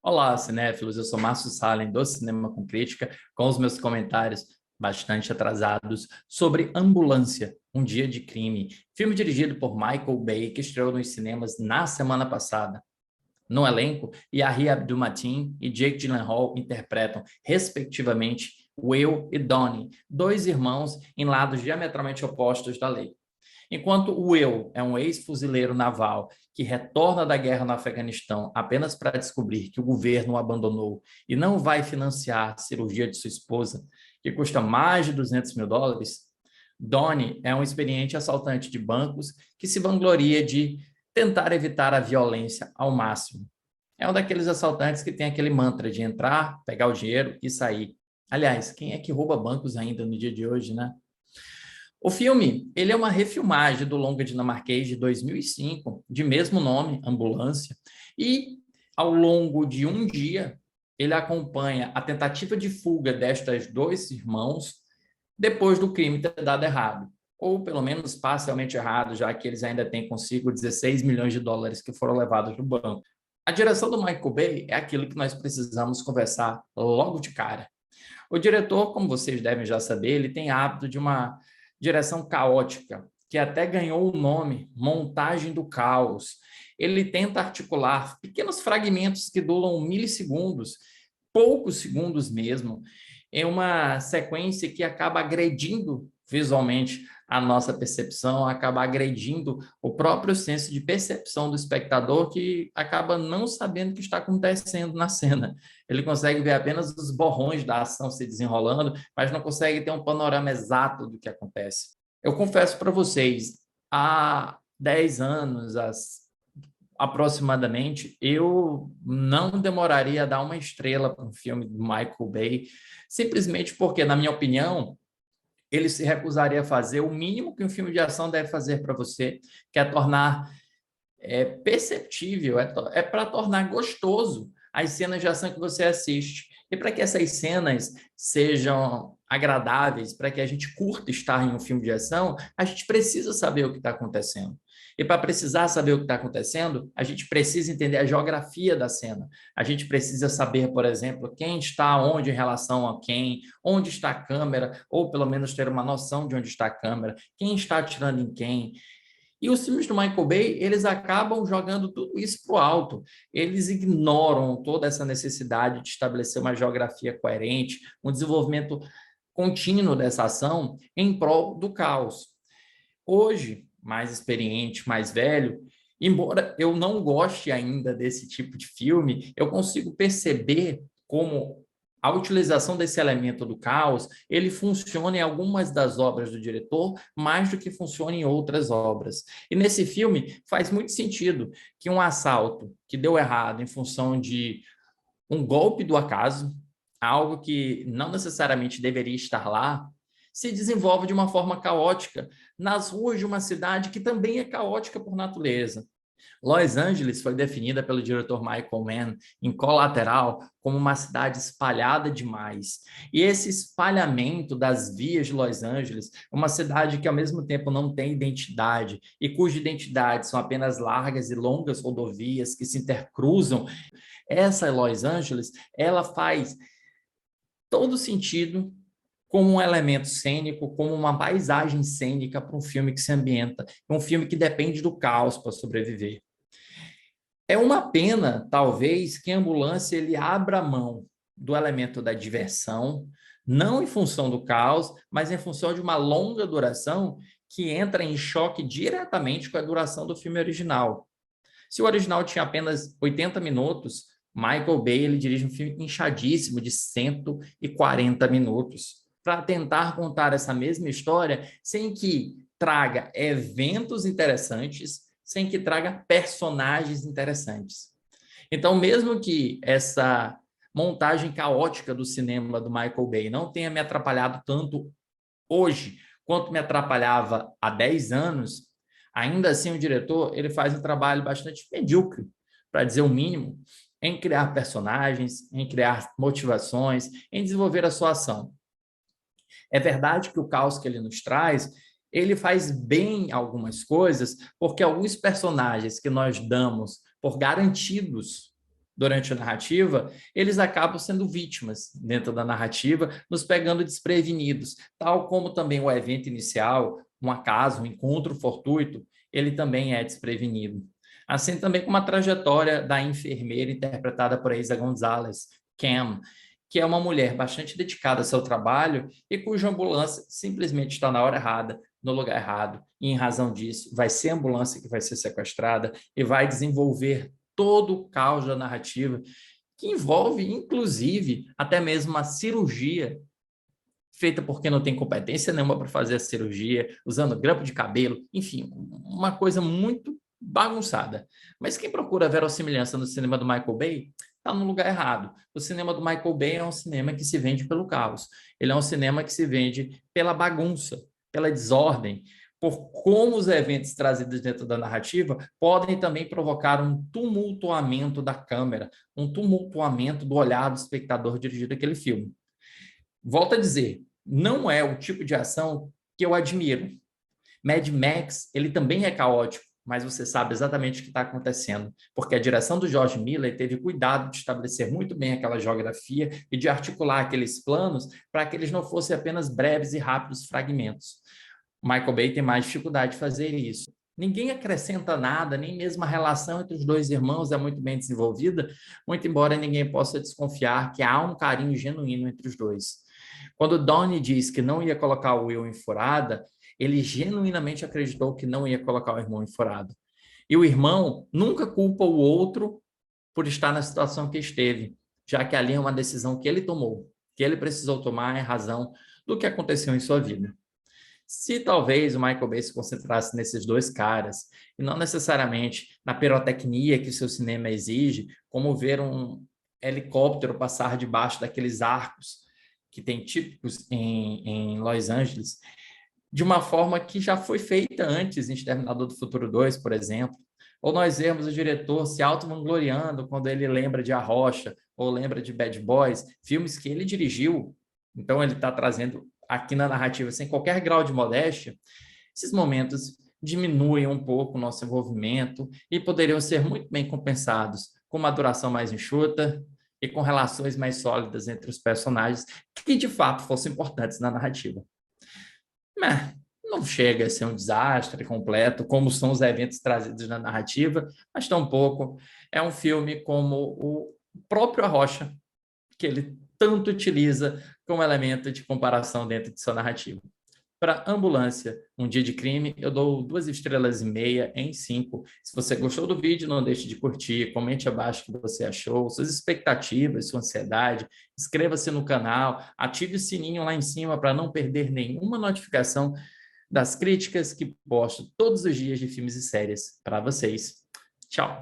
Olá, cinéfilos. Eu sou Márcio Salem, do Cinema com Crítica, com os meus comentários bastante atrasados sobre Ambulância, Um Dia de Crime, filme dirigido por Michael Bay, que estreou nos cinemas na semana passada. No elenco, Yahya Abdul-Mateen e Jake Gyllenhaal interpretam, respectivamente, Will e Donnie, dois irmãos em lados diametralmente opostos da lei. Enquanto Will é um ex-fuzileiro naval que retorna da guerra no Afeganistão apenas para descobrir que o governo o abandonou e não vai financiar a cirurgia de sua esposa, que custa mais de US$ 200 mil, Donnie é um experiente assaltante de bancos que se vangloria de tentar evitar a violência ao máximo. É um daqueles assaltantes que tem aquele mantra de entrar, pegar o dinheiro e sair. Aliás, quem é que rouba bancos ainda no dia de hoje, né? O filme, ele é uma refilmagem do longa dinamarquês de 2005, de mesmo nome, Ambulância, e ao longo de um dia, ele acompanha a tentativa de fuga destas dois irmãos depois do crime ter dado errado, ou pelo menos parcialmente errado, já que eles ainda têm consigo US$ 16 milhões que foram levados do banco. A direção do Michael Bay é aquilo que nós precisamos conversar logo de cara. O diretor, como vocês devem já saber, ele tem hábito de uma direção caótica, que até ganhou o nome Montagem do Caos. Ele tenta articular pequenos fragmentos que duram milissegundos, poucos segundos mesmo, em uma sequência que acaba agredindo visualmente a nossa percepção, acaba agredindo o próprio senso de percepção do espectador, que acaba não sabendo o que está acontecendo na cena. Ele consegue ver apenas os borrões da ação se desenrolando, mas não consegue ter um panorama exato do que acontece. Eu confesso para vocês, há 10 anos, aproximadamente, eu não demoraria a dar uma estrela para um filme do Michael Bay, simplesmente porque, na minha opinião, ele se recusaria a fazer o mínimo que um filme de ação deve fazer para você, que é tornar perceptível, é para tornar gostoso as cenas de ação que você assiste. E para que essas cenas sejam agradáveis, para que a gente curta estar em um filme de ação, a gente precisa saber o que está acontecendo. E para precisar saber o que está acontecendo, a gente precisa entender a geografia da cena. A gente precisa saber, por exemplo, quem está onde em relação a quem, onde está a câmera, ou pelo menos ter uma noção de onde está a câmera, quem está atirando em quem. E os filmes do Michael Bay, eles acabam jogando tudo isso para o alto. Eles ignoram toda essa necessidade de estabelecer uma geografia coerente, um desenvolvimento contínuo dessa ação em prol do caos. Hoje, mais experiente, mais velho, embora eu não goste ainda desse tipo de filme, eu consigo perceber como a utilização desse elemento do caos, ele funciona em algumas das obras do diretor mais do que funciona em outras obras. E nesse filme faz muito sentido que um assalto que deu errado em função de um golpe do acaso, algo que não necessariamente deveria estar lá, se desenvolve de uma forma caótica nas ruas de uma cidade que também é caótica por natureza. Los Angeles foi definida pelo diretor Michael Mann em Colateral como uma cidade espalhada demais. E esse espalhamento das vias de Los Angeles, uma cidade que ao mesmo tempo não tem identidade e cuja identidade são apenas largas e longas rodovias que se intercruzam, essa Los Angeles, ela faz todo sentido como um elemento cênico, como uma paisagem cênica para um filme que se ambienta, um filme que depende do caos para sobreviver. É uma pena, talvez, que a Ambulância ele abra mão do elemento da diversão, não em função do caos, mas em função de uma longa duração que entra em choque diretamente com a duração do filme original. Se o original tinha apenas 80 minutos, Michael Bay ele dirige um filme inchadíssimo de 140 minutos para tentar contar essa mesma história sem que traga eventos interessantes, sem que traga personagens interessantes. Então, mesmo que essa montagem caótica do cinema do Michael Bay não tenha me atrapalhado tanto hoje quanto me atrapalhava há 10 anos, ainda assim o diretor ele faz um trabalho bastante medíocre, para dizer o mínimo, em criar personagens, em criar motivações, em desenvolver a sua ação. É verdade que o caos que ele nos traz, ele faz bem algumas coisas, porque alguns personagens que nós damos por garantidos durante a narrativa, eles acabam sendo vítimas dentro da narrativa, nos pegando desprevenidos, tal como também o evento inicial, um acaso, um encontro fortuito, ele também é desprevenido. Assim também como a trajetória da enfermeira interpretada por Eiza Gonzalez, Cam, que é uma mulher bastante dedicada ao seu trabalho e cuja ambulância simplesmente está na hora errada, no lugar errado, e em razão disso vai ser a ambulância que vai ser sequestrada e vai desenvolver todo o caos da narrativa, que envolve, inclusive, até mesmo a cirurgia feita porque não tem competência nenhuma para fazer a cirurgia, usando grampo de cabelo, enfim, uma coisa muito bagunçada. Mas quem procura verossimilhança no cinema do Michael Bay está no lugar errado. O cinema do Michael Bay é um cinema que se vende pelo caos. Ele é um cinema que se vende pela bagunça, pela desordem, por como os eventos trazidos dentro da narrativa podem também provocar um tumultuamento da câmera, um tumultuamento do olhar do espectador dirigido àquele filme. Volto a dizer, não é o tipo de ação que eu admiro. Mad Max, ele também é caótico, mas você sabe exatamente o que está acontecendo, porque a direção do George Miller teve cuidado de estabelecer muito bem aquela geografia e de articular aqueles planos para que eles não fossem apenas breves e rápidos fragmentos. Michael Bay tem mais dificuldade de fazer isso. Ninguém acrescenta nada, nem mesmo a relação entre os dois irmãos é muito bem desenvolvida, muito embora ninguém possa desconfiar que há um carinho genuíno entre os dois. Quando Donnie diz que não ia colocar o Will em furada, ele genuinamente acreditou que não ia colocar o irmão em furada. E o irmão nunca culpa o outro por estar na situação que esteve, já que ali é uma decisão que ele tomou, que ele precisou tomar em razão do que aconteceu em sua vida. Se talvez o Michael Bay se concentrasse nesses dois caras, e não necessariamente na pirotecnia que seu cinema exige, como ver um helicóptero passar debaixo daqueles arcos que tem típicos em Los Angeles, de uma forma que já foi feita antes em Exterminador do Futuro 2, por exemplo. Ou nós vemos o diretor se auto-vangloriando quando ele lembra de A Rocha ou lembra de Bad Boys, filmes que ele dirigiu. Então ele está trazendo aqui na narrativa, sem qualquer grau de modéstia, esses momentos diminuem um pouco o nosso envolvimento e poderiam ser muito bem compensados com uma duração mais enxuta e com relações mais sólidas entre os personagens que de fato fossem importantes na narrativa. Mas não chega a ser um desastre completo, como são os eventos trazidos na narrativa, mas tampouco é um filme como o próprio A Rocha, que ele tanto utiliza como elemento de comparação dentro de sua narrativa. Para Ambulância, Um Dia de Crime, eu dou 2,5 estrelas em 5. Se você gostou do vídeo, não deixe de curtir, comente abaixo o que você achou, suas expectativas, sua ansiedade, inscreva-se no canal, ative o sininho lá em cima para não perder nenhuma notificação das críticas que posto todos os dias de filmes e séries para vocês. Tchau!